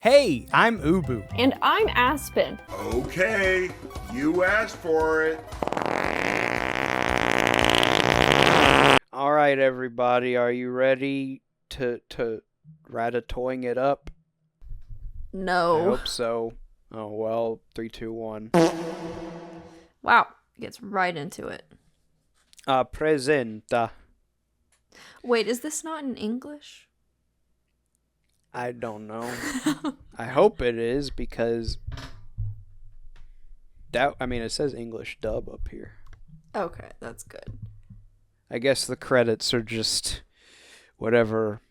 Hey, I'm Ubu. And I'm Aspen. Okay, you asked for it. All right, everybody, are you ready to Ratatoing it up? No. I hope so. Oh, well, 3, 2, 1. Wow, gets right into it. Presenta. Wait, is this not in English? I don't know. I hope it is because it says English dub up here. Okay, that's good. I guess the credits are just whatever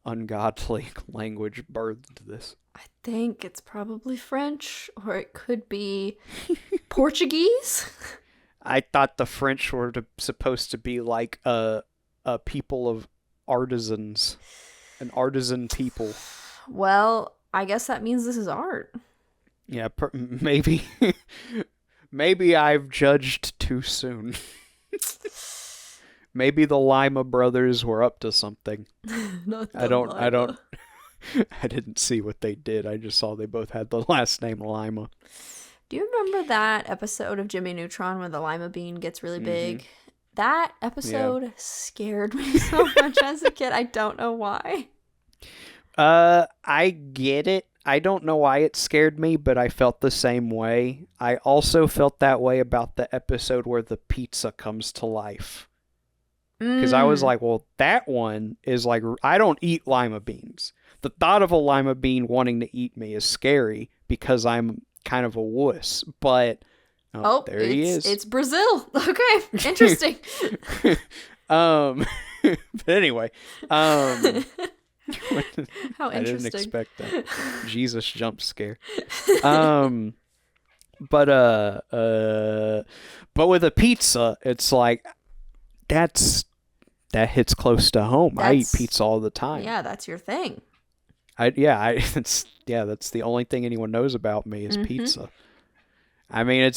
ungodly language birthed this. I think it's probably French, or it could be Portuguese. I thought the French were supposed to be like a people of artisans, an artisan people. Well, I guess that means this is art. Yeah, maybe. Maybe I've judged too soon. Maybe the Lima brothers were up to something. I don't. I didn't see what they did. I just saw they both had the last name Lima. Do you remember that episode of Jimmy Neutron where the lima bean gets really big? That episode scared me so much as a kid. I don't know why. I get it. I don't know why it scared me, but I felt the same way. I also felt that way about the episode where the pizza comes to life. Because I was like, well, that one is like, I don't eat lima beans. The thought of a lima bean wanting to eat me is scary because I'm kind of a wuss. But, there he is. It's Brazil. Okay, interesting. But anyway, how interesting. I didn't expect that. Jesus jump scare. But with a pizza, it's like that hits close to home. I eat pizza all the time. Yeah, that's your thing. That's the only thing anyone knows about me is pizza. I mean,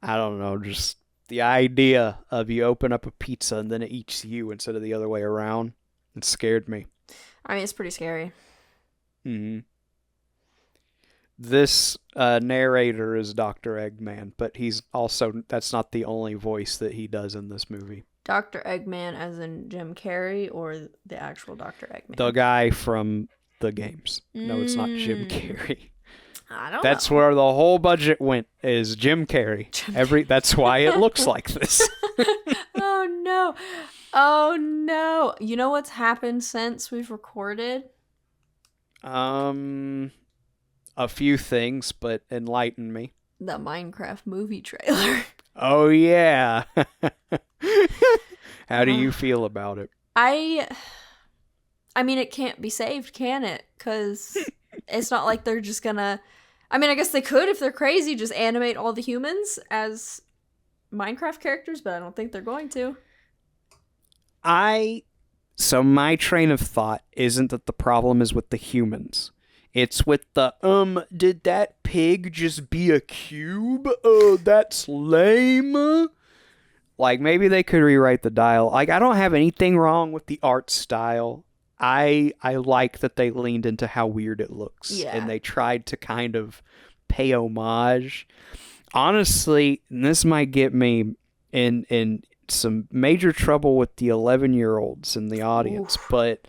I don't know, just the idea of you open up a pizza and then it eats you instead of the other way around. It scared me. I mean, it's pretty scary. Mm-hmm. This narrator is Dr. Eggman, but that's not the only voice that he does in this movie. Dr. Eggman as in Jim Carrey or the actual Dr. Eggman? The guy from the games. No, it's not Jim Carrey. I don't know. That's where the whole budget went, is Jim Carrey. That's why it looks like this. Oh no. Oh no. You know what's happened since we've recorded? A few things, but enlighten me. The Minecraft movie trailer. Oh yeah. How do you feel about it? I mean, it can't be saved, can it? Because it's not like they're just gonna... I mean, I guess they could, if they're crazy, just animate all the humans as Minecraft characters, but I don't think they're going to. So my train of thought isn't that the problem is with the humans. It's with the, did that pig just be a cube? Oh, that's lame. Like, maybe they could rewrite the dial. Like, I don't have anything wrong with the art style. I like that they leaned into how weird it looks. Yeah. And they tried to kind of pay homage. Honestly, and this might get me in some major trouble with the 11-year-olds in the audience, but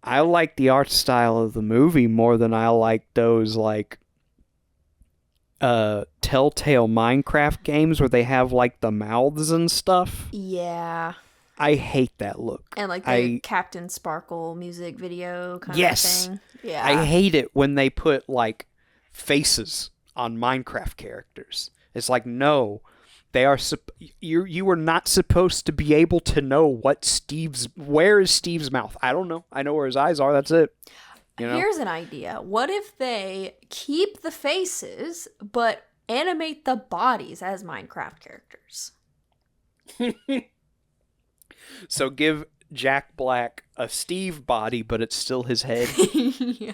I like the art style of the movie more than I like those, like, Telltale Minecraft games where they have, like, the mouths and stuff. Yeah. I hate that look. And, like, the Captain Sparkle music video kind of thing. Yeah. I hate it when they put, like, faces on Minecraft characters. It's like, no. They are you were not supposed to be able to know where is Steve's mouth? I don't know. I know where his eyes are. That's it. You know? Here's an idea. What if they keep the faces but animate the bodies as Minecraft characters? So give Jack Black a Steve body, but it's still his head. Yeah.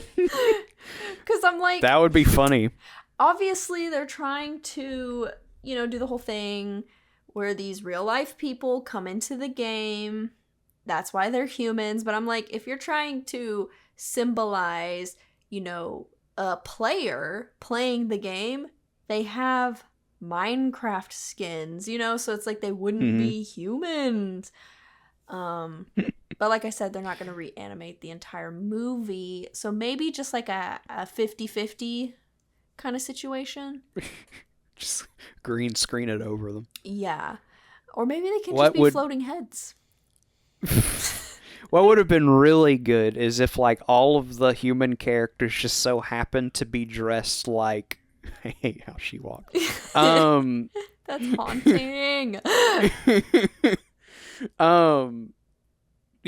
Because I'm like, that would be funny. Obviously, they're trying to, do the whole thing where these real life people come into the game. That's why they're humans. But I'm like, if you're trying to symbolize, a player playing the game. They have Minecraft skins, so it's like they wouldn't be humans. But like I said, they're not going to reanimate the entire movie. So maybe just like a 50-50 kind of situation. Just green screen it over them. Yeah. Or maybe they can just be floating heads. What would have been really good is if like all of the human characters just so happened to be dressed like I hate how she walked. That's haunting.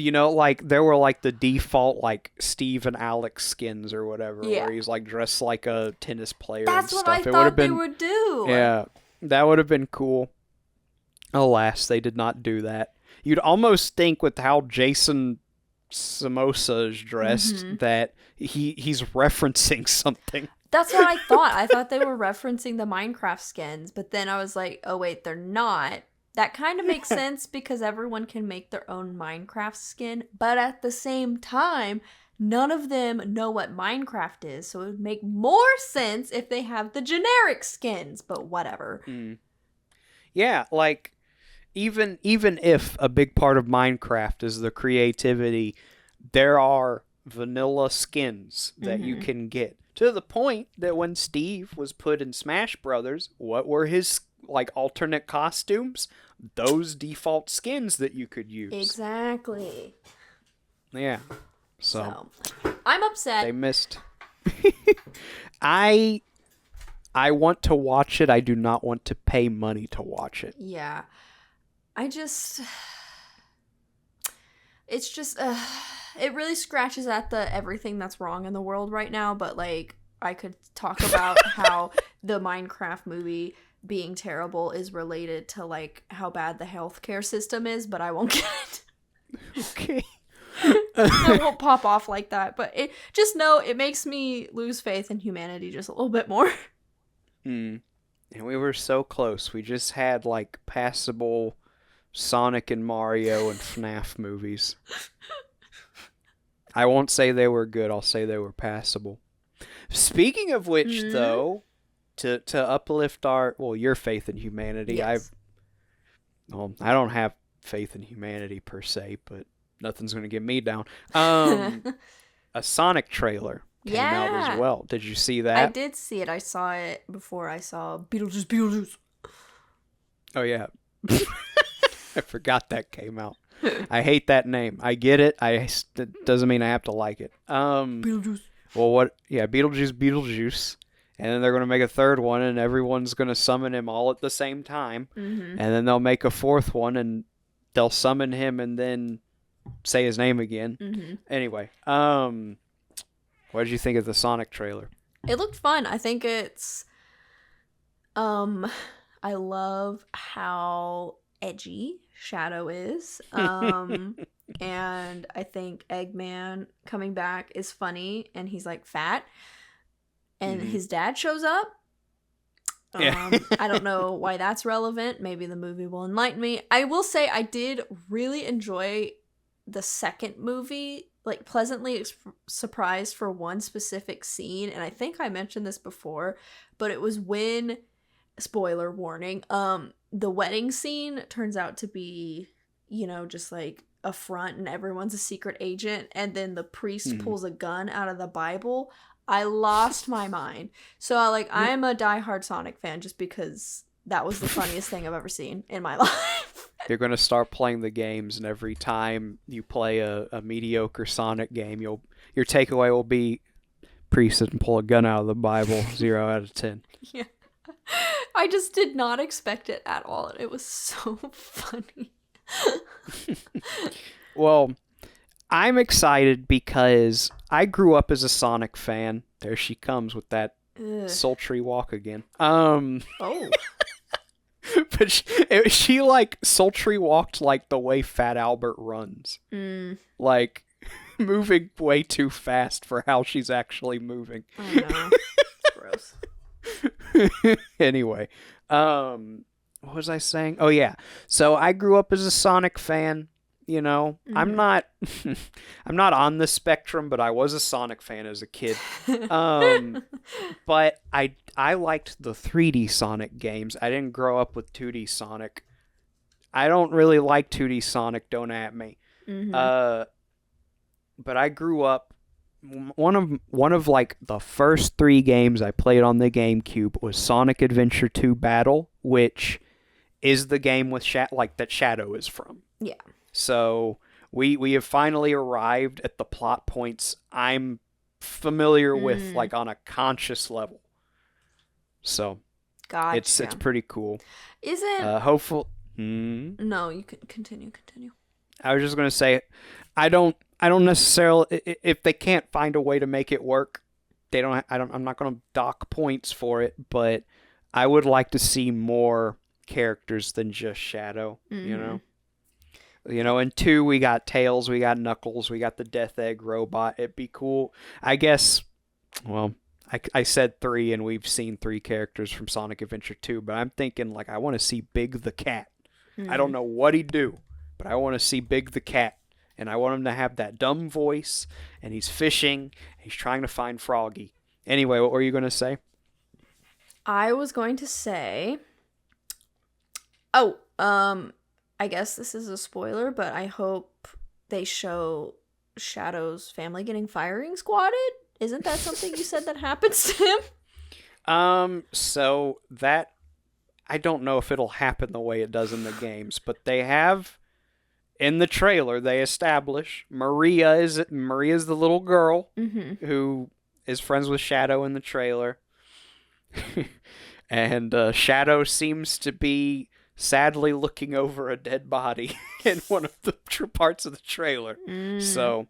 Like there were like the default like Steve and Alex skins or whatever, Yeah. where he's like dressed like a tennis player. That's and what stuff. I thought they would do. Yeah, that would have been cool. Alas, they did not do that. You'd almost think with how Jason Samosa is dressed that he's referencing something. That's what I thought. I thought they were referencing the Minecraft skins, but then I was like, oh wait, they're not. That kind of makes sense because everyone can make their own Minecraft skin, but at the same time, none of them know what Minecraft is, so it would make more sense if they have the generic skins, but whatever. Yeah, like even if a big part of Minecraft is the creativity, there are vanilla skins that you can get. To the point that when Steve was put in Smash Brothers, what were his like alternate costumes? Those default skins that you could use. Exactly. Yeah. So I'm upset. They missed. I want to watch it. I do not want to pay money to watch it. Yeah. It's just it really scratches at the everything that's wrong in the world right now, but like I could talk about how the Minecraft movie being terrible is related to like how bad the healthcare system is, but I won't get it. Okay. I won't pop off like that, but it makes me lose faith in humanity just a little bit more. And we were so close. We just had like passable Sonic and Mario and FNAF movies. I won't say they were good. I'll say they were passable. Speaking of which, though, to uplift your faith in humanity, yes. I don't have faith in humanity per se, but nothing's going to get me down. A Sonic trailer came out as well. Did you see that? I did see it. I saw it before I saw Beetlejuice. Oh, yeah. I forgot that came out. I hate that name. I get it. It doesn't mean I have to like it. Beetlejuice. Well, what? Yeah, Beetlejuice. And then they're going to make a third one, and everyone's going to summon him all at the same time. And then they'll make a fourth one, and they'll summon him and then say his name again. Anyway, what did you think of the Sonic trailer? It looked fun. I think it's... I love how edgy Shadow is. And I think Eggman coming back is funny, and he's like fat. And his dad shows up. I don't know why that's relevant. Maybe the movie will enlighten me. I will say I did really enjoy the second movie, like pleasantly surprised for one specific scene. And I think I mentioned this before, but it was when, spoiler warning, the wedding scene turns out to be, just like a front and everyone's a secret agent. And then the priest pulls a gun out of the Bible. I lost my mind. So I'm a diehard Sonic fan just because that was the funniest thing I've ever seen in my life. You're going to start playing the games, and every time you play a mediocre Sonic game, your takeaway will be priest and pull a gun out of the Bible, 0 out of 10. Yeah. I just did not expect it at all. It was so funny. Well, I'm excited because I grew up as a Sonic fan. There she comes with that sultry walk again. Oh. But she like sultry walked like the way Fat Albert runs. Like moving way too fast for how she's actually moving. I know. Gross. Anyway, what was I saying? Oh yeah. So I grew up as a Sonic fan. You know, I'm not I'm not on the spectrum, but I was a Sonic fan as a kid. But I liked the 3D Sonic games. I didn't grow up with 2D Sonic. I don't really like 2D Sonic, don't at me. But I grew up one of like the first 3 games I played on the GameCube was Sonic Adventure 2 Battle, which is the game with that Shadow is from. Yeah. So we have finally arrived at the plot points I'm familiar with, like on a conscious level. So gotcha. It's pretty cool. Isn't hopeful? No, you can continue. I was just gonna say, I don't necessarily, if they can't find a way to make it work, I'm not gonna dock points for it, but I would like to see more characters than just Shadow. You know, in 2 we got Tails, we got Knuckles, we got the Death Egg robot. It'd be cool. I guess, well, I said 3 and we've seen 3 characters from Sonic Adventure 2, but I'm thinking like I want to see Big the Cat. I don't know what he'd do, but I want to see Big the Cat. And I want him to have that dumb voice, and he's fishing, and he's trying to find Froggy. Anyway, what were you going to say? I was going to say, I guess this is a spoiler, but I hope they show Shadow's family getting firing squatted. Isn't that something you said that happens to him? So that, I don't know if it'll happen the way it does in the games, but they have, in the trailer, they establish Maria is the little girl who is friends with Shadow in the trailer. And Shadow seems to be sadly looking over a dead body in one of the parts of the trailer. So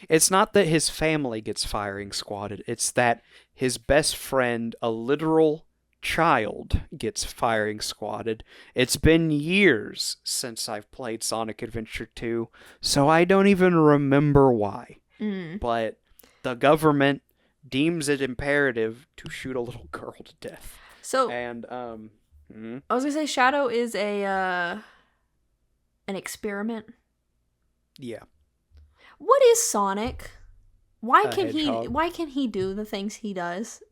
it's not that his family gets firing squatted. It's that his best friend, a literal child, gets firing squatted. It's been years since I've played Sonic Adventure 2, so I don't even remember why. But the government deems it imperative to shoot a little girl to death. So, and I was gonna say Shadow is an experiment. Yeah. What is Sonic? Why can hedgehog. he do the things he does?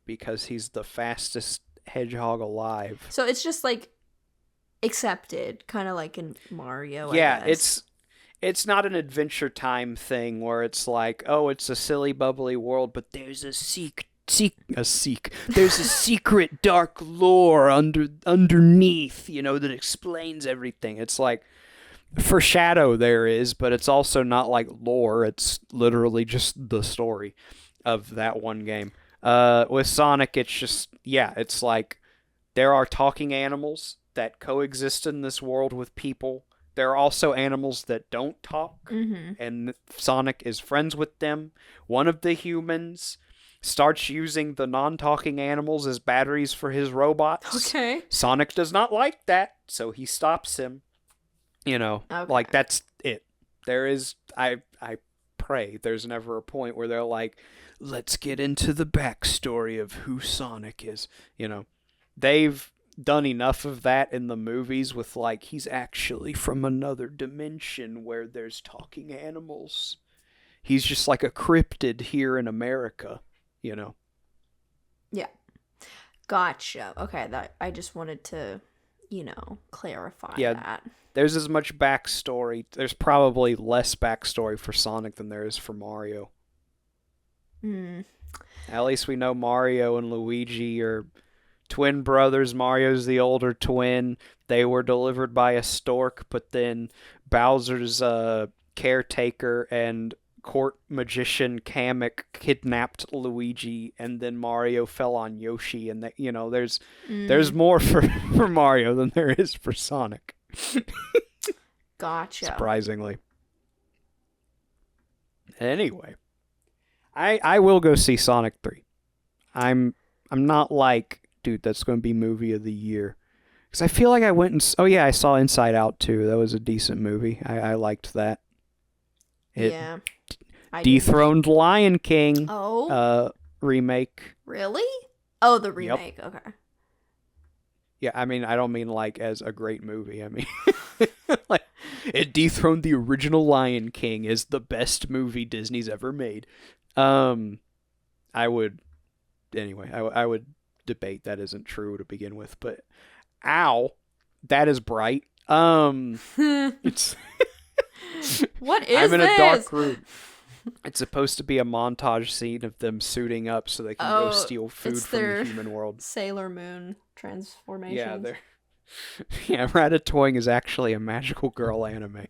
Because he's the fastest hedgehog alive. So it's just like accepted, kind of like in Mario. Yeah, I guess. it's not an Adventure Time thing where it's like, oh, it's a silly bubbly world, but there's there's a secret dark lore underneath, that explains everything. It's like, for Shadow there is, but it's also not like lore. It's literally just the story of that one game. With Sonic, it's just, it's like there are talking animals that coexist in this world with people. There are also animals that don't talk, and Sonic is friends with them. One of the humans starts using the non-talking animals as batteries for his robots. Okay. Sonic does not like that, so he stops him. Like that's it. There is, I pray there's never a point where they're like, let's get into the backstory of who Sonic is. They've done enough of that in the movies with like, he's actually from another dimension where there's talking animals. He's just like a cryptid here in America, Yeah. Gotcha. Okay, that I just wanted to, clarify that. There's as much backstory. There's probably less backstory for Sonic than there is for Mario. At least we know Mario and Luigi are twin brothers. Mario's the older twin. They were delivered by a stork, but then Bowser's caretaker and court magician Kamek kidnapped Luigi, and then Mario fell on Yoshi, and there's more for Mario than there is for Sonic. Gotcha. Surprisingly. Anyway, I will go see Sonic 3. I'm not like, dude, that's going to be movie of the year. Because I feel like I went and... Oh, yeah, I saw Inside Out, too. That was a decent movie. I liked that. Yeah. Dethroned Lion King remake. Really? Oh, the remake. Yep. Okay. Yeah, I mean, I don't mean like as a great movie. I mean, like it dethroned the original Lion King as the best movie Disney's ever made. I would anyway. I would debate that isn't true to begin with, but ow, that is bright. It's What is I'm in this? a dark room. It's supposed to be a montage scene of them suiting up so they can go steal food it's from their the human world. Sailor Moon transformation. Yeah, they're Ratatoing is actually a magical girl anime.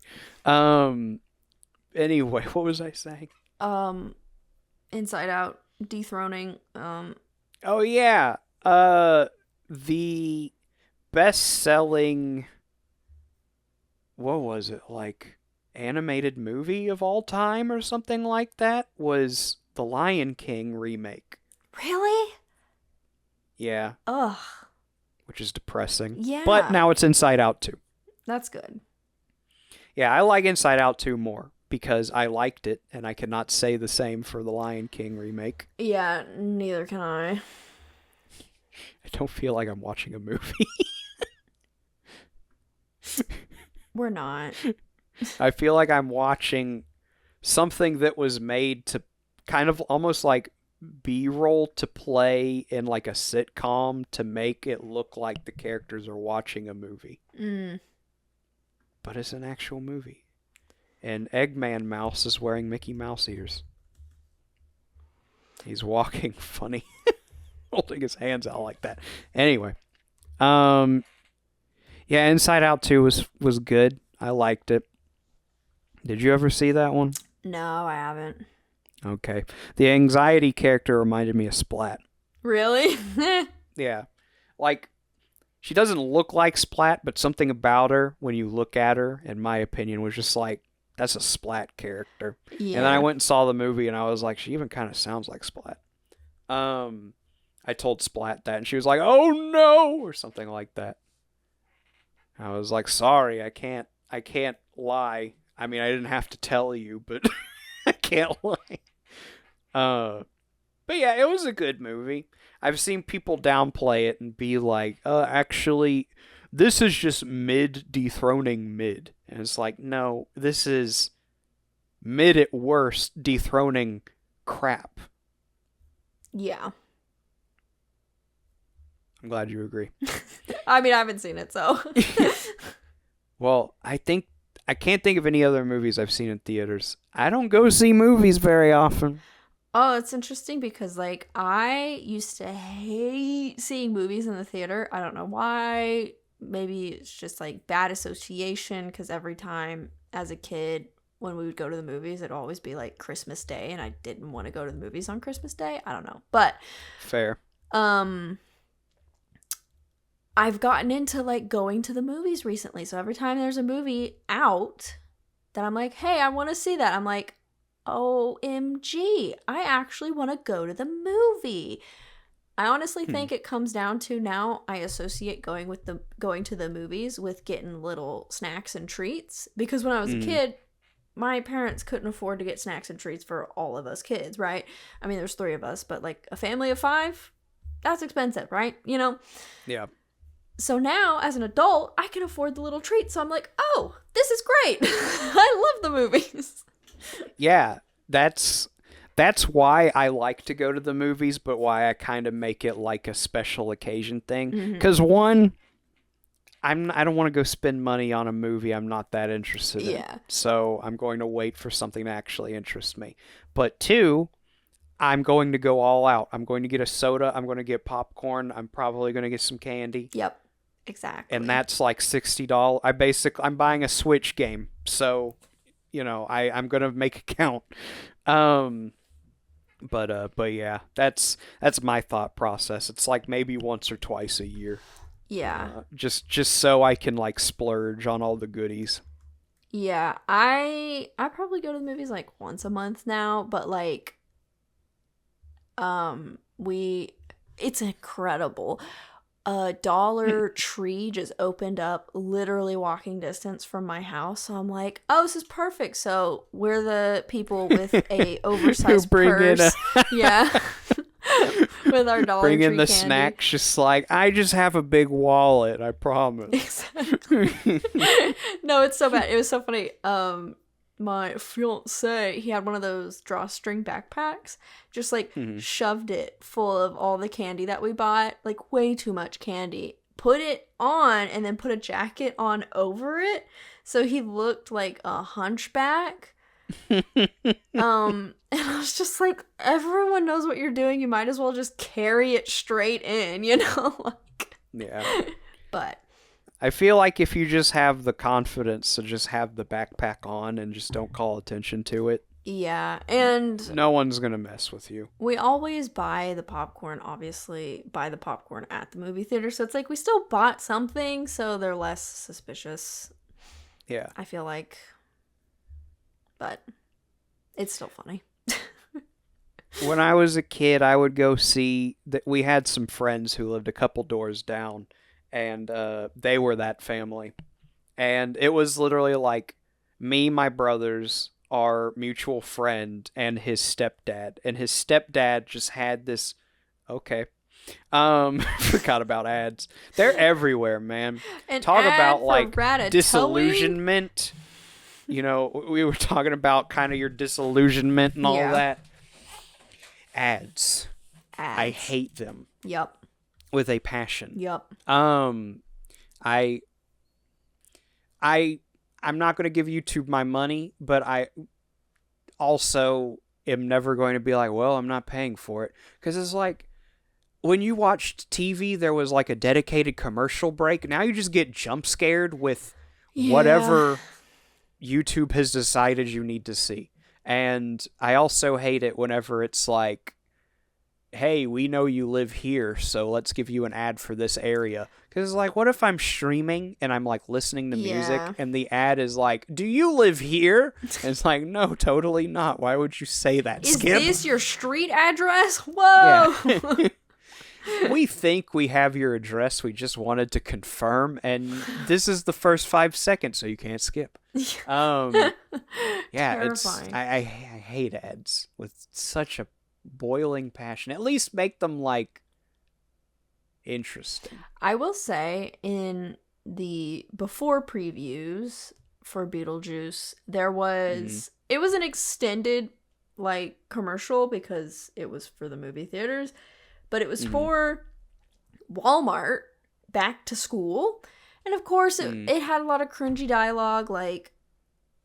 Anyway, what was I saying? Inside Out dethroning. Oh yeah. The best-selling, what was it, like animated movie of all time or something like that was the Lion King remake. Really? Yeah. Ugh. Which is depressing. Yeah. But now it's Inside Out 2. That's good. Yeah, I like Inside Out 2 more because I liked it, and I cannot say the same for the Lion King remake. Yeah, neither can I. I don't feel like I'm watching a movie. We're not. I feel like I'm watching something that was made to kind of almost like B-roll to play in like a sitcom to make it look like the characters are watching a movie. But it's an actual movie. And Eggman Mouse is wearing Mickey Mouse ears. He's walking funny. Holding his hands out like that. Anyway. Yeah, Inside Out 2 was good. I liked it. Did you ever see that one? No, I haven't. Okay. The anxiety character reminded me of Splat. Really? Yeah. Like, she doesn't look like Splat, but something about her, when you look at her, in my opinion, was just like, that's a Splat character. Yeah. And then I went and saw the movie, and I was like, she even kind of sounds like Splat. I told Splat that, and she was like, oh no, or something like that. I was like, sorry, I can't lie. I mean, I didn't have to tell you, but I can't lie. But yeah, it was a good movie. I've seen people downplay it and be like, actually, this is just mid dethroning mid. And it's like, no, this is mid at worst dethroning crap. Yeah. I'm glad you agree. I mean, I haven't seen it, so. Well, I can't think of any other movies I've seen in theaters. I don't go see movies very often. Oh, it's interesting because, like, I used to hate seeing movies in the theater. I don't know why. Maybe it's just, like, bad association because every time as a kid when we would go to the movies, it'd always be, like, Christmas Day, and I didn't want to go to the movies on Christmas Day. I don't know. But fair. I've gotten into, like, going to the movies recently. So every time there's a movie out that I'm like, hey, I want to see that, I'm like, OMG, I actually want to go to the movie. I honestly think it comes down to now I associate going to the movies with getting little snacks and treats. Because when I was a kid, my parents couldn't afford to get snacks and treats for all of us kids, right? I mean, there's 3 of us, but like a family of 5, that's expensive, right? You know? Yeah. So now, as an adult, I can afford the little treats. So I'm like, oh, this is great. I love the movies. Yeah, that's why I like to go to the movies, but why I kind of make it like a special occasion thing. Because one, I don't want to go spend money on a movie I'm not that interested in. So I'm going to wait for something to actually interest me. But 2, I'm going to go all out. I'm going to get a soda. I'm going to get popcorn. I'm probably going to get some candy. Yep, exactly. And that's like $60. I'm buying a Switch game. So, you know, I'm going to make it count. But yeah, that's my thought process. It's like maybe once or twice a year. Yeah. Just so I can like splurge on all the goodies. Yeah, I probably go to the movies like once a month now, but like it's incredible. A Dollar Tree just opened up literally walking distance from my house. So I'm like, oh, this is perfect. So we're the people with a oversized purse. Yeah. with our Dollar Bring in Tree the candy. snacks, just like, I just have a big wallet, I promise. Exactly. No, it's so bad. It was so funny. My fiance, he had one of those drawstring backpacks, just like shoved it full of all the candy that we bought, like way too much candy. Put it on and then put a jacket on over it, so he looked like a hunchback. And I was just like, everyone knows what you're doing. You might as well just carry it straight in, you know? Like, Yeah. but I feel like if you just have the confidence to just have the backpack on and just don't call attention to it, yeah, and no one's gonna mess with you. we always buy the popcorn, obviously, buy the popcorn at the movie theater. So it's like we still bought something, so they're less suspicious, Yeah. I feel like. But it's still funny. When I was a kid, I would go see that we had some friends who lived a couple doors down, and they were that family. And it was literally like me, my brothers, our mutual friend, and his stepdad. And his stepdad just had this. Okay. Forgot about ads. They're everywhere, man. An Talk ad about for like Ratatoing? disillusionment. You know, we were talking about kind of your disillusionment and all Yeah. that. Ads. I Ads. hate them Yup. with a passion. Yup. I'm not going to give YouTube my money, but I also am never going to be like, well, I'm not paying for it. Because it's like, when you watched TV, there was like a dedicated commercial break. Now you just get jump scared with whatever YouTube has decided you need to see. And I also hate it whenever it's like, hey, we know you live here, so let's give you an ad for this area. Because it's like, what if I'm streaming and I'm like listening to music Yeah. and the ad is like, do you live here? And it's like, no, totally not. Why would you say that, Is Skip? this your street address? Whoa. Yeah. We think we have your address. We just wanted to confirm, and this is the first 5 seconds, so you can't skip. Yeah, Terrifying. I hate ads with such a boiling passion. At least make them like interesting. I will say, in the before previews for Beetlejuice, there was it was an extended like commercial because it was for the movie theaters, but it was for Walmart back to school. And of course it had a lot of cringy dialogue, like,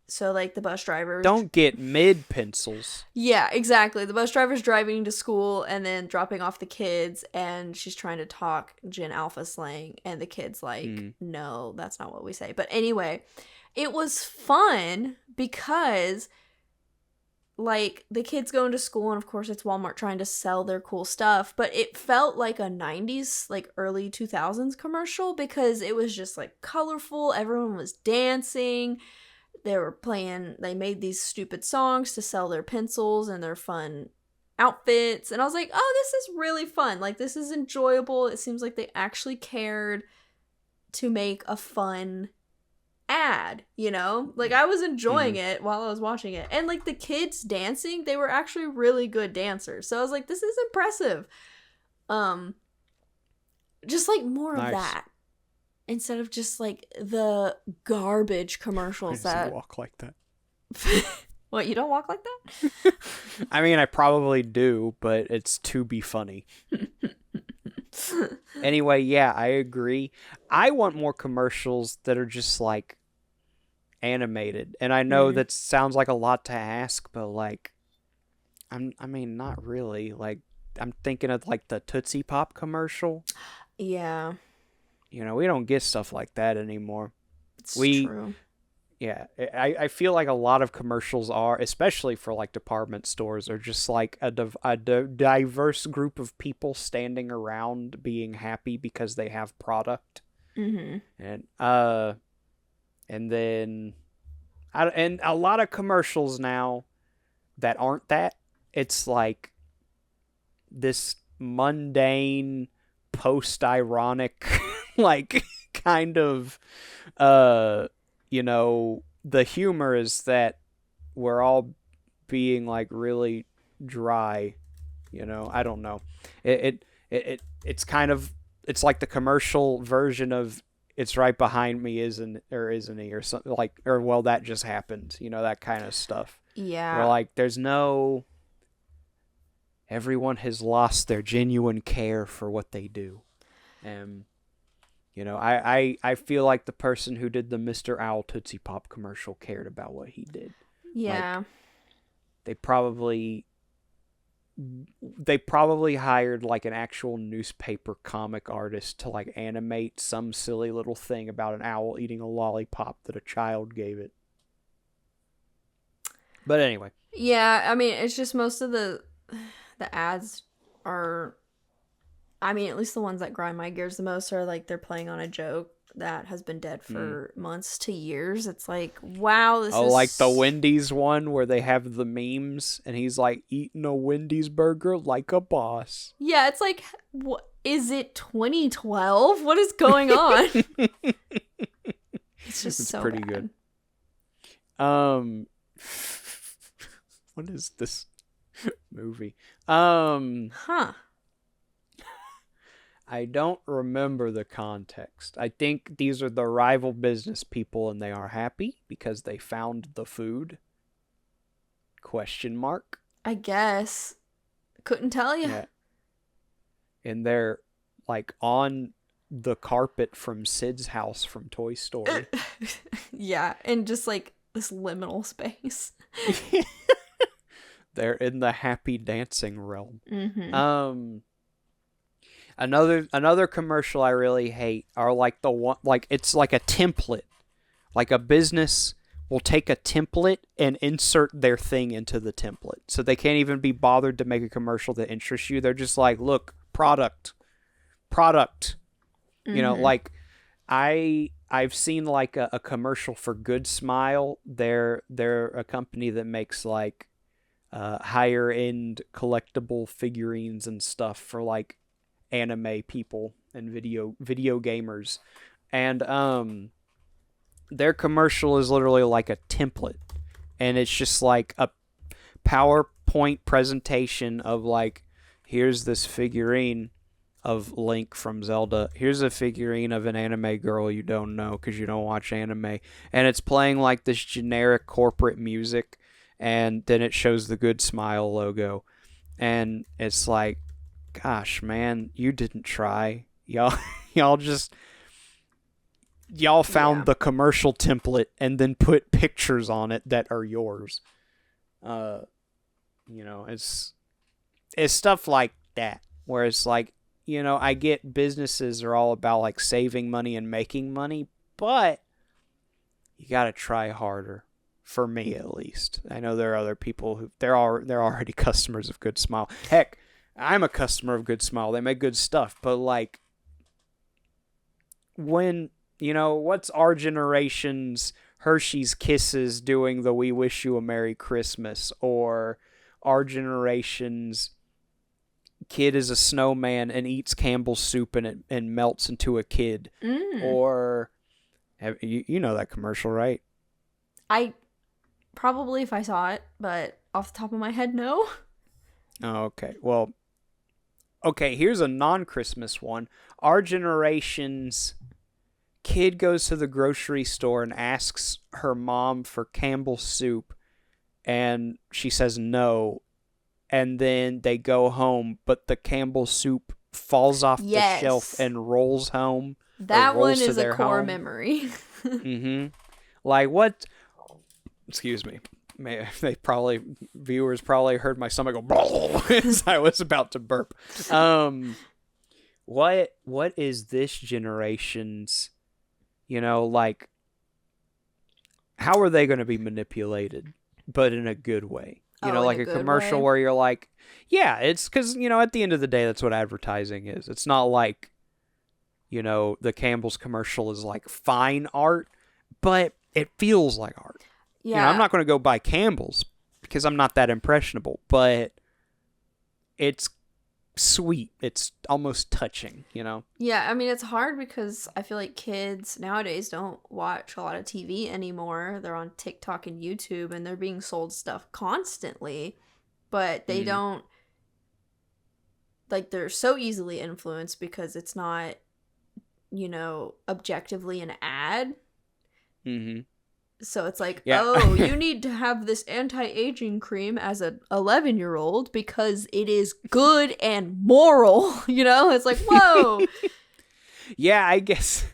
so like the bus drivers Don't get mid pencils. Yeah, exactly. The bus driver's driving to school and then dropping off the kids, and she's trying to talk Gen Alpha slang, and the kid's like, no, that's not what we say. But anyway, it was fun because like the kids going to school, and of course it's Walmart trying to sell their cool stuff, but it felt like a 90s, like early 2000s commercial because it was just like colorful. Everyone was dancing. They made these stupid songs to sell their pencils and their fun outfits. And I was like, oh, this is really fun. Like, this is enjoyable. It seems like they actually cared to make a fun ad, you know? Like, I was enjoying it while I was watching it. And, like, the kids dancing, they were actually really good dancers. So I was like, this is impressive. Just, like, more of that. Instead of just, like, the garbage commercials that... walk like that. What, you don't walk like that? I mean, I probably do, but it's to be funny. Anyway, yeah, I agree. I want more commercials that are just, like, animated. And I know that sounds like a lot to ask, but, like, I mean, not really. Like, I'm thinking of, like, the Tootsie Pop commercial. Yeah. You know, we don't get stuff like that anymore. It's true. Yeah, I feel like a lot of commercials are, especially for like department stores, are just like a diverse group of people standing around being happy because they have product. And then and a lot of commercials now that aren't that. It's like this mundane, post-ironic, like kind of you know, the humor is that we're all being like really dry You know, I don't know. It's kind of, it's like the commercial version of "It's right behind me, isn't he?" or something like, or well, that just happened. You know, that kind of stuff. Where Yeah. like there's no, everyone has lost their genuine care for what they do. And you know, I feel like the person who did the Mr. Owl Tootsie Pop commercial cared about what he did. Yeah. Like, they probably hired like an actual newspaper comic artist to like animate some silly little thing about an owl eating a lollipop that a child gave it. But anyway. Yeah, I mean, it's just most of the ads are, I mean, at least the ones that grind my gears the most are like they're playing on a joke that has been dead for months to years. It's like, wow, this is... like the Wendy's one where they have the memes and he's like eating a Wendy's burger like a boss. Yeah, it's like, what is it, 2012? What is going on? It's just so pretty bad. Good. What is this movie? Huh. I don't remember the context. I think these are the rival business people and they are happy because they found the food. Question mark. I guess. Couldn't tell you. Yeah. And they're like on the carpet from Sid's house from Toy Story. Yeah, and just like this liminal space. They're in the happy dancing realm. Mm-hmm. Another commercial I really hate are like the one, like it's like a template. Like a business will take a template and insert their thing into the template. So they can't even be bothered to make a commercial that interests you. They're just like, look, product. You know, like I've seen like a commercial for Good Smile. They're a company that makes like higher end collectible figurines and stuff for like anime people and video gamers. And their commercial is literally like a template, and it's just like a PowerPoint presentation of like, here's this figurine of Link from Zelda, here's a figurine of an anime girl you don't know because you don't watch anime, and it's playing like this generic corporate music, and then it shows the Good Smile logo, and it's like, gosh, man, you didn't try. Y'all found the commercial template and then put pictures on it that are yours. You know, it's stuff like that where it's like, you know, I get businesses are all about like saving money and making money, but you got to try harder. For me, at least. I know there are other people who they're already customers of Good Smile. Heck, I'm a customer of Good Smile. They make good stuff, but like, when, you know, what's our generation's Hershey's Kisses doing the "We Wish You a Merry Christmas," or our generation's kid is a snowman and eats Campbell's soup and melts into a kid, or you know that commercial, right? I probably if I saw it, but off the top of my head, no. Oh, okay. Well, okay, here's a non-Christmas one. Our generation's kid goes to the grocery store and asks her mom for Campbell's soup, and she says no, and then they go home, but the Campbell's soup falls off the shelf and rolls home. That rolls one is a core home. memory. Mm-hmm. Like, what? Excuse me. Viewers probably heard my stomach go as I was about to burp. What is this generation's, you know, like, how are they going to be manipulated, but in a good way? You know, like a commercial where you're like, yeah, it's because, you know, at the end of the day, that's what advertising is. It's not like, you know, the Campbell's commercial is like fine art, but it feels like art. Yeah. You know, I'm not going to go buy Campbell's because I'm not that impressionable, but it's sweet. It's almost touching, you know? Yeah, I mean, it's hard because I feel like kids nowadays don't watch a lot of TV anymore. They're on TikTok and YouTube, and they're being sold stuff constantly, but they don't like they're so easily influenced because it's not, objectively an ad. Mm-hmm. So it's like, Yeah. oh, you need to have this anti-aging cream as an 11-year-old because it is good and moral. It's like, whoa. Yeah, I guess.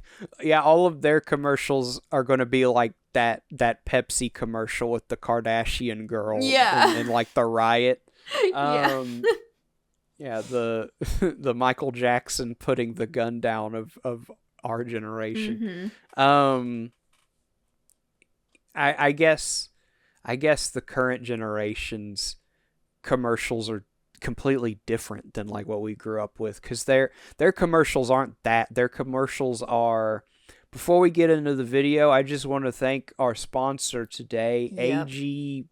Yeah, all of their commercials are going to be like that Pepsi commercial with the Kardashian girl. Yeah. And like the riot. Yeah. Yeah, the the Michael Jackson putting the gun down of our generation. Mm-hmm. I guess the current generation's commercials are completely different than like what we grew up with, because their commercials aren't that. Their commercials are. Before we get into the video, I just want to thank our sponsor today, Yep. AG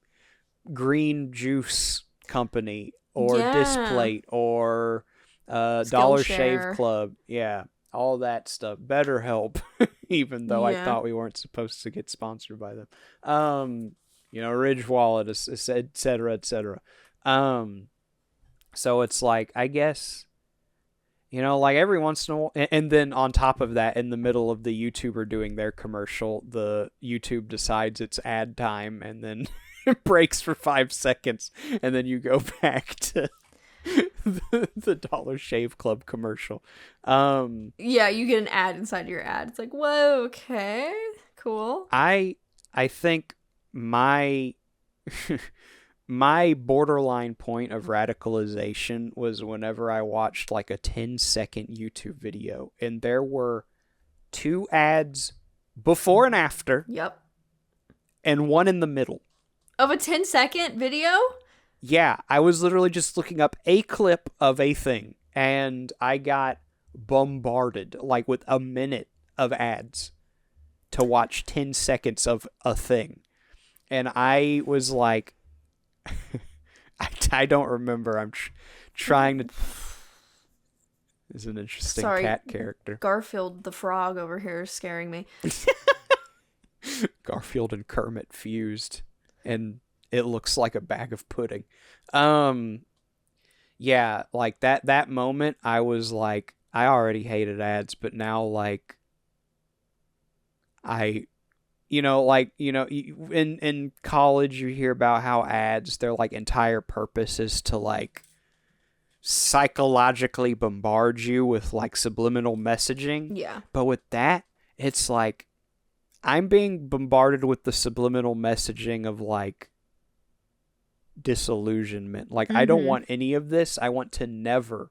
Green Juice Company, or Displate, or Dollar Shave Club. Yeah, all that stuff. BetterHelp, even though I thought we weren't supposed to get sponsored by them. Ridge Wallet, et cetera, et cetera. So it's like, I guess, like every once in a while, and then on top of that, in the middle of the YouTuber doing their commercial, the YouTube decides it's ad time, and then it breaks for 5 seconds, and then you go back to the Dollar Shave Club commercial. Yeah, you get an ad inside your ad. It's like, whoa, okay, cool. I think my my borderline point of radicalization was whenever I watched like a 10-second YouTube video and there were 2 ads before and after. Yep. And one in the middle. Of a 10-second video? Yeah, I was literally just looking up a clip of a thing and I got bombarded like with a minute of ads to watch 10 seconds of a thing. And I was like, I don't remember. I'm trying to. Is an interesting cat character. Garfield the frog over here is scaring me. Garfield and Kermit fused, and it looks like a bag of pudding. Yeah, like that moment, I was like, I already hated ads, but now like, in college you hear about how ads, their like entire purpose is to like psychologically bombard you with like subliminal messaging. Yeah. But with that, it's like I'm being bombarded with the subliminal messaging of like disillusionment. Like, I don't want any of this. I want to never.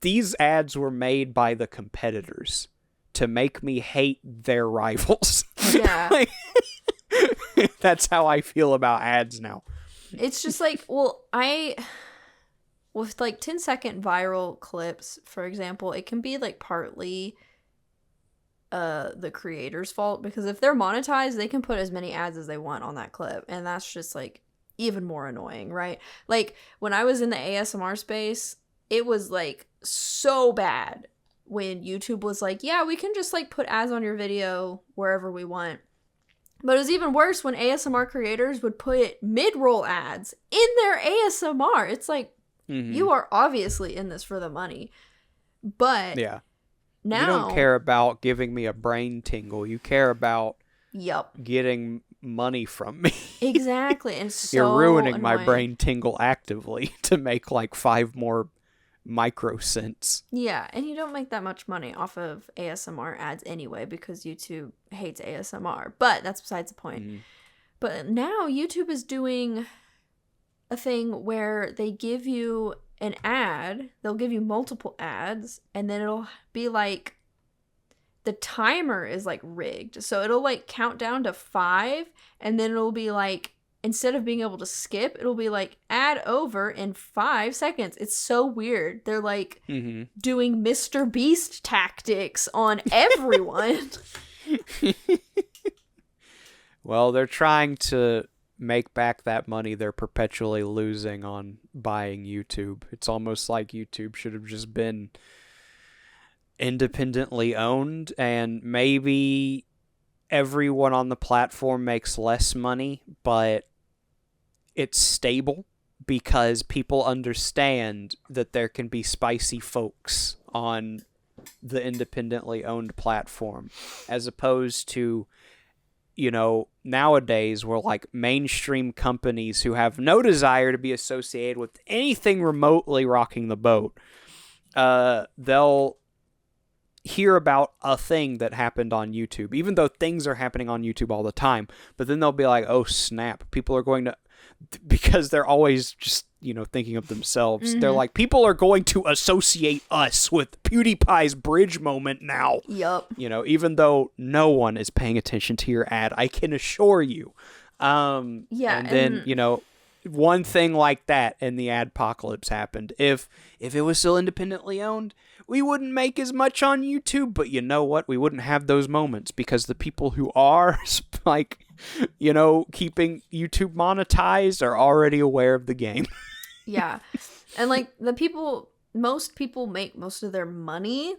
These ads were made by the competitors to make me hate their rivals. Yeah. Like, that's how I feel about ads now. It's just like, with like 10-second viral clips, for example, it can be like partly the creator's fault, because if they're monetized, they can put as many ads as they want on that clip, and that's just like even more annoying, right? Like when I was in the ASMR space, it was like so bad when YouTube was like, yeah, we can just like put ads on your video wherever we want. But it was even worse when ASMR creators would put mid-roll ads in their ASMR. It's like, you are obviously in this for the money. But yeah, now you don't care about giving me a brain tingle. You care about getting money from me. Exactly. And so you're ruining annoying. my brain tingle actively to make like 5 more microcents. Yeah, and you don't make that much money off of ASMR ads anyway, because YouTube hates ASMR. But that's besides the point. But now YouTube is doing a thing where they give you an ad, they'll give you multiple ads, and then it'll be like the timer is like rigged. So it'll like count down to 5, and then it'll be like, instead of being able to skip, it'll be like ad over in 5 seconds. It's so weird. They're like doing Mr. Beast tactics on everyone. Well, they're trying to make back that money they're perpetually losing on buying YouTube. It's almost like YouTube should have just been independently owned, and maybe everyone on the platform makes less money, but it's stable because people understand that there can be spicy folks on the independently owned platform, as opposed to, nowadays where like mainstream companies who have no desire to be associated with anything remotely rocking the boat, they'll hear about a thing that happened on YouTube, even though things are happening on YouTube all the time, but then they'll be like, oh snap, people are going to, because they're always just, thinking of themselves. They're like, people are going to associate us with PewDiePie's bridge moment now. Yup. Even though no one is paying attention to your ad, I can assure you. And then, one thing like that and the adpocalypse happened. If it was still independently owned, we wouldn't make as much on YouTube, but you know what? We wouldn't have those moments because the people who are keeping YouTube monetized are already aware of the game. Yeah. And like most people make most of their money,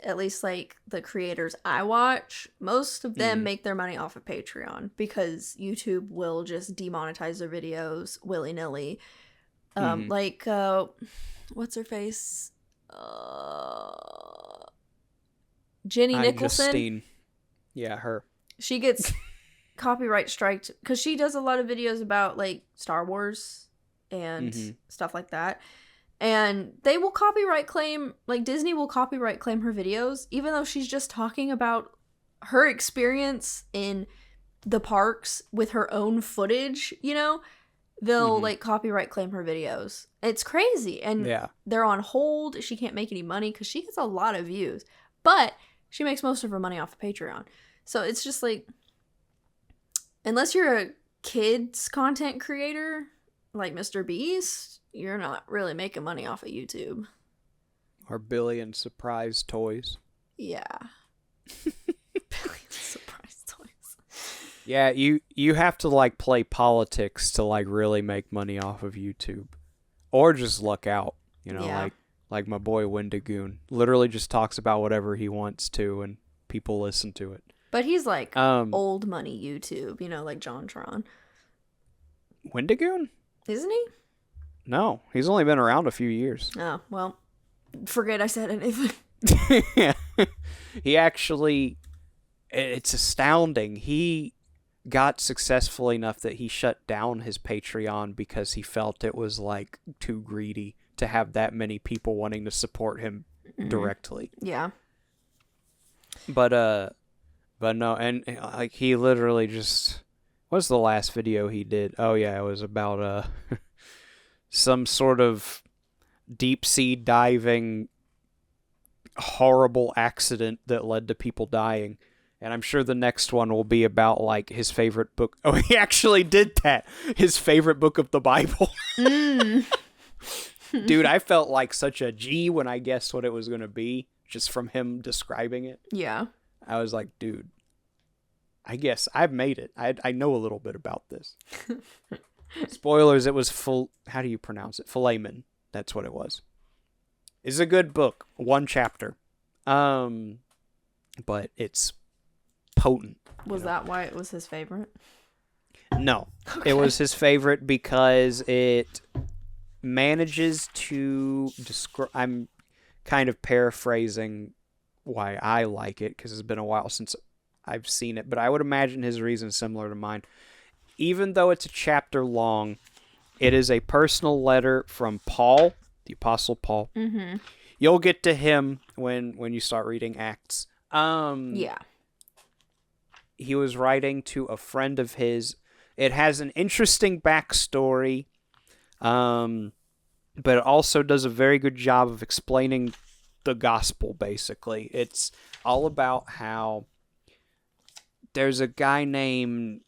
at least like the creators I watch, most of them make their money off of Patreon because YouTube will just demonetize their videos willy-nilly. What's her face? Jenny Nicholson. Justine. Yeah, her. She gets copyright striked because she does a lot of videos about like Star Wars and stuff like that. And they will copyright claim, like Disney will copyright claim her videos, even though she's just talking about her experience in the parks with her own footage, they'll like copyright claim her videos. It's crazy. And they're on hold. She can't make any money because she gets a lot of views, but she makes most of her money off of Patreon. So it's just like, unless you're a kids content creator like Mr. Beast, you're not really making money off of YouTube. Or Billion Surprise Toys. Yeah. Billion Surprise Toys. Yeah, you have to like play politics to like really make money off of YouTube. Or just luck out, like my boy Wendigoon. Literally just talks about whatever he wants to and people listen to it. But he's like old money YouTube, like JonTron. Wendigoon? Isn't he? No, he's only been around a few years. Oh, well, forget I said anything. Yeah. He actually, it's astounding. He got successful enough that he shut down his Patreon because he felt it was like too greedy to have that many people wanting to support him directly. Yeah. But no, and like he literally just, what's the last video he did? Oh yeah, it was about some sort of deep sea diving horrible accident that led to people dying. And I'm sure the next one will be about like his favorite book. Oh, he actually did that. His favorite book of the Bible. Dude, I felt like such a G when I guessed what it was going to be just from him describing it. Yeah. I was like, dude, I guess I've made it. I know a little bit about this. Spoilers, it was how do you pronounce it? Philemon. That's what it was. It's a good book. One chapter. But it's potent. Was that why it was his favorite? No. Okay. It was his favorite because it manages to describe... I'm kind of paraphrasing why I like it because it's been a while since I've seen it, but I would imagine his reason is similar to mine. Even though it's a chapter long, it is a personal letter from Paul, the Apostle Paul. Mm-hmm. You'll get to him when you start reading Acts. Yeah. He was writing to a friend of his. It has an interesting backstory, but it also does a very good job of explaining the gospel, basically. It's all about how there's a guy named...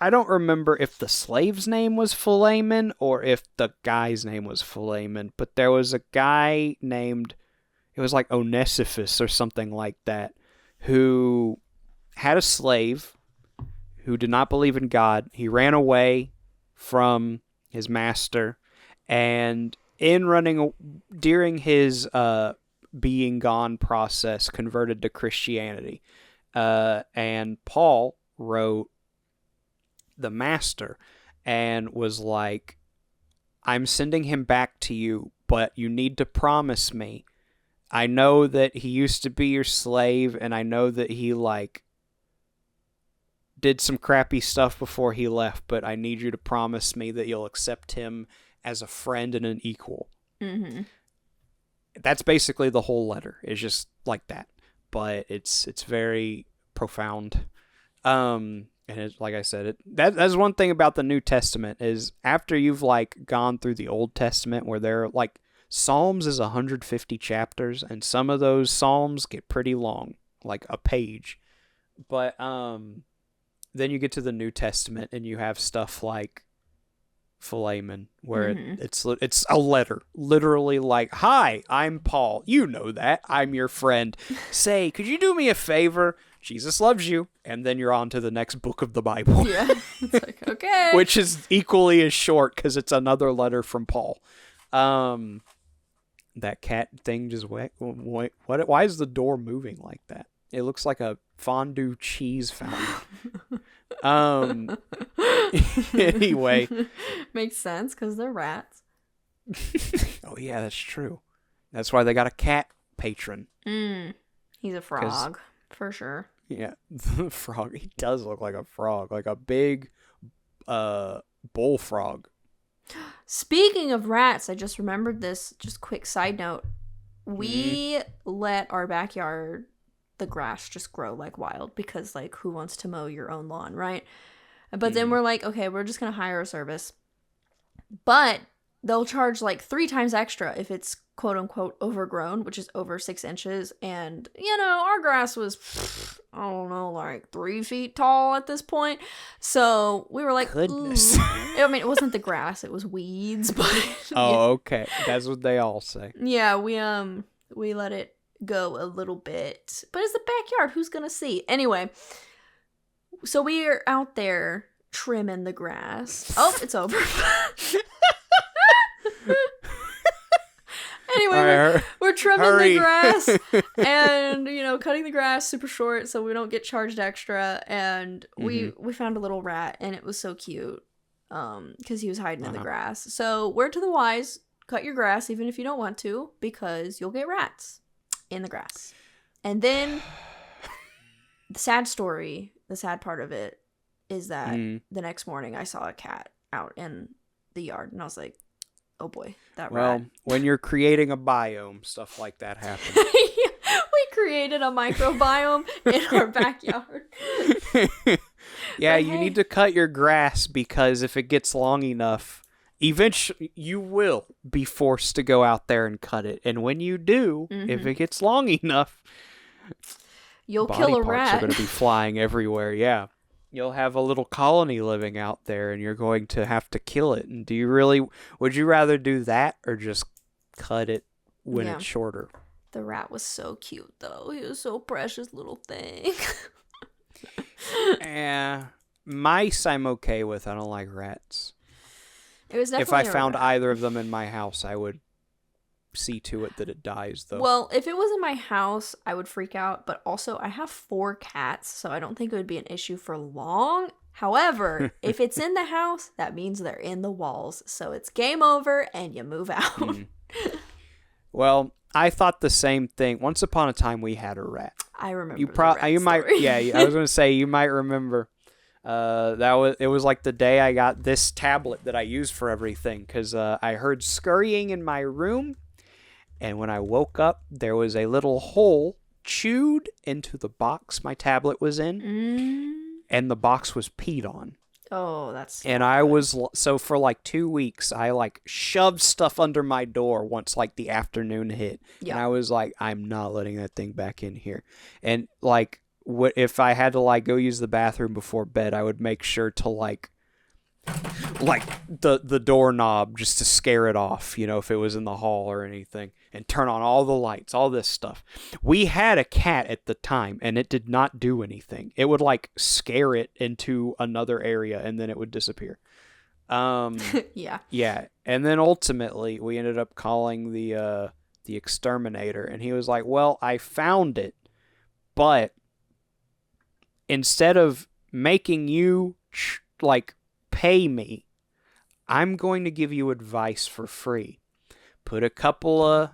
I don't remember if the slave's name was Philemon or if the guy's name was Philemon, but there was a guy named... It was like Onesiphus or something like that, who had a slave who did not believe in God. He ran away from his master, and during his being gone process, converted to Christianity. And Paul wrote the master, and was like, I'm sending him back to you, but you need to promise me. I know that he used to be your slave, and I know that he, like, did some crappy stuff before he left, but I need you to promise me that you'll accept him as a friend and an equal. Mm-hmm. That's basically the whole letter. It's just like that. But it's very profound. And like I said, that's one thing about the New Testament is after you've, like, gone through the Old Testament where they're, like, Psalms is 150 chapters, and some of those Psalms get pretty long, like a page. But then you get to the New Testament, and you have stuff like Philemon, where it's a letter, literally like, "Hi, I'm Paul. You know that. I'm your friend. Say, could you do me a favor? Jesus loves you." And then you're on to the next book of the Bible. Yeah. It's like, okay. Which is equally as short because it's another letter from Paul. That cat thing just wait. Why is the door moving like that? It looks like a fondue cheese fountain. Anyway. Makes sense because they're rats. Oh yeah, that's true. That's why they got a cat patron. He's a frog for sure. Yeah, the frog. He does look like a frog, like a big bullfrog. Speaking of rats, I just remembered this. Just quick side note. We let our backyard, the grass just grow like wild because, like, who wants to mow your own lawn, right? But then we're like, okay, we're just going to hire a service. But they'll charge like 3 times extra if it's quote unquote overgrown, which is over 6 inches. And, you know, our grass was, I don't know, like 3 feet tall at this point. So we were like, goodness. I mean, it wasn't the grass, it was weeds, but. Oh, yeah. Okay. That's what they all say. Yeah, we let it go a little bit. But it's the backyard, who's going to see? Anyway, so we are out there trimming the grass. Oh, it's over. Anyway, we're trimming the grass and, you know, cutting the grass super short so we don't get charged extra. And we found a little rat, and it was so cute because he was hiding in the grass. So word to the wise, cut your grass even if you don't want to, because you'll get rats in the grass. And then the sad part of it is that the next morning I saw a cat out in the yard, and I was like, oh boy, that rat. Well, when you're creating a biome, stuff like that happens. We created a microbiome in our backyard. Yeah, But you hey. need to cut your grass because if it gets long enough, eventually you will be forced to go out there and cut it. And when you do, if it gets long enough, You'll body kill a parts rat. are going to be flying everywhere. Yeah. You'll have a little colony living out there, and you're going to have to kill it. And would you rather do that or just cut it when it's shorter? The rat was so cute, though. He was so precious little thing. Mice I'm okay with. I don't like rats. It was definitely If I a found rat. either of them in my house, I would see to it that it dies, though. Well, if it was in my house, I would freak out. But also, I have 4 cats, so I don't think it would be an issue for long. However, if it's in the house, that means they're in the walls. So it's game over, and you move out. Well, I thought the same thing. Once upon a time, we had a rat. I remember. You might. Yeah, I was gonna say you might remember. It was like the day I got this tablet that I use for everything because I heard scurrying in my room. And when I woke up, there was a little hole chewed into the box my tablet was in, and the box was peed on. Oh, that's. And I was so for like 2 weeks, I like shoved stuff under my door once like the afternoon hit, and I was like, I'm not letting that thing back in here. And like, if I had to like go use the bathroom before bed, I would make sure to like the doorknob just to scare it off, you know, if it was in the hall or anything, and turn on all the lights, all this stuff. We had a cat at the time, and it did not do anything. It would like scare it into another area, and then it would disappear. Yeah. And then ultimately, we ended up calling the exterminator, and he was like, "Well, I found it, but instead of making you like pay me I'm going to give you advice for free. Put a couple of,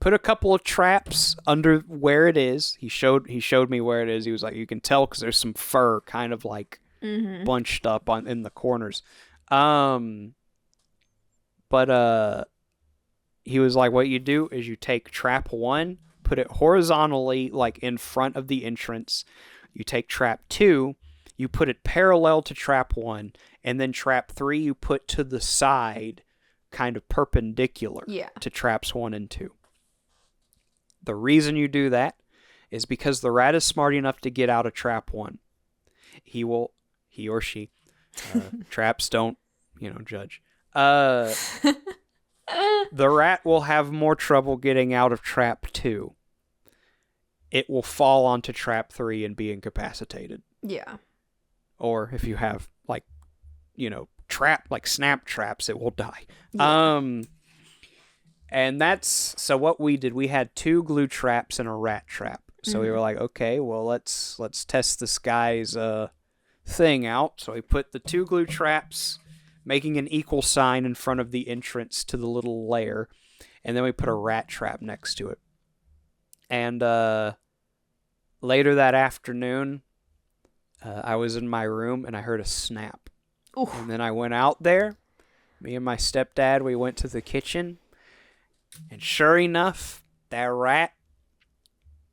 put a couple of traps under where it is. He showed me where it is. He was like, you can tell because there's some fur kind of like bunched up in the corners. But he was like, what you do is you take trap 1, put it horizontally like in front of the entrance. You take trap 2, you put it parallel to trap 1, and then trap 3 you put to the side, kind of perpendicular to traps 1 and 2. The reason you do that is because the rat is smart enough to get out of trap 1. He or she, traps don't, judge. The rat will have more trouble getting out of trap 2. It will fall onto trap 3 and be incapacitated. Yeah. Or if you have snap traps, it will die. Yeah. And that's so what we did. We had 2 glue traps and a rat trap. So we were like, okay, well let's test this guy's thing out. So we put the 2 glue traps, making an equal sign in front of the entrance to the little lair, and then we put a rat trap next to it. And later that afternoon, I was in my room and I heard a snap. Oof. And then I went out there. Me and my stepdad, we went to the kitchen. And sure enough, that rat,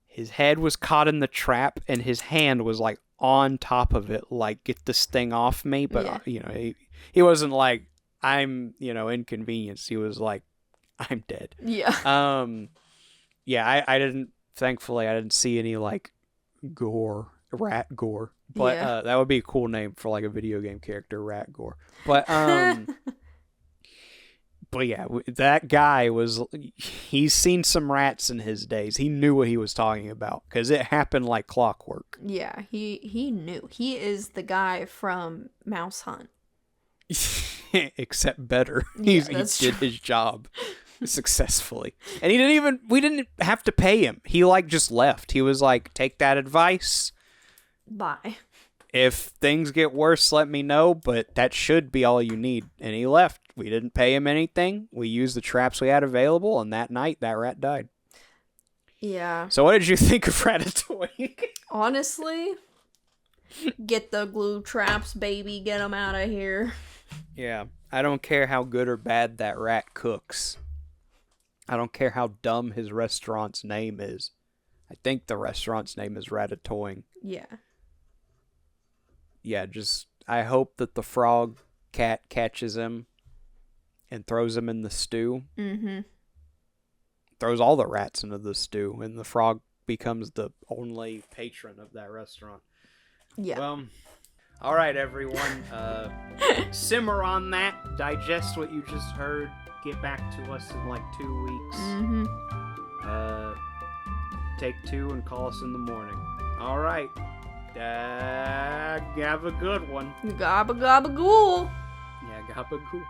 his head was caught in the trap and his hand was like on top of it, like, get this thing off me. But, he wasn't like, I'm, inconvenienced. He was like, I'm dead. Yeah. I didn't, thankfully, I didn't see any, like, rat gore. But that would be a cool name for, like, a video game character, Rat Gore. But, but yeah, that guy he's seen some rats in his days. He knew what he was talking about because it happened like clockwork. Yeah, he knew. He is the guy from Mouse Hunt. Except better. Yeah, he did his job successfully. And we didn't have to pay him. He just left. He was like, take that advice. Bye. If things get worse, let me know, but that should be all you need. And he left. We didn't pay him anything. We used the traps we had available, and that night, that rat died. Yeah. So what did you think of Ratatoing? Honestly, get the glue traps, baby. Get them out of here. Yeah. I don't care how good or bad that rat cooks. I don't care how dumb his restaurant's name is. I think the restaurant's name is Ratatoing. Yeah. Yeah, I hope that the frog cat catches him and throws him in the stew. Mm-hmm. Throws all the rats into the stew, and the frog becomes the only patron of that restaurant. Yeah. Well, all right, everyone. Simmer on that. Digest what you just heard. Get back to us in 2 weeks. Mm-hmm. Take 2 and call us in the morning. All right. Have a good one. Gabba gabba ghoul. Yeah, gabagool.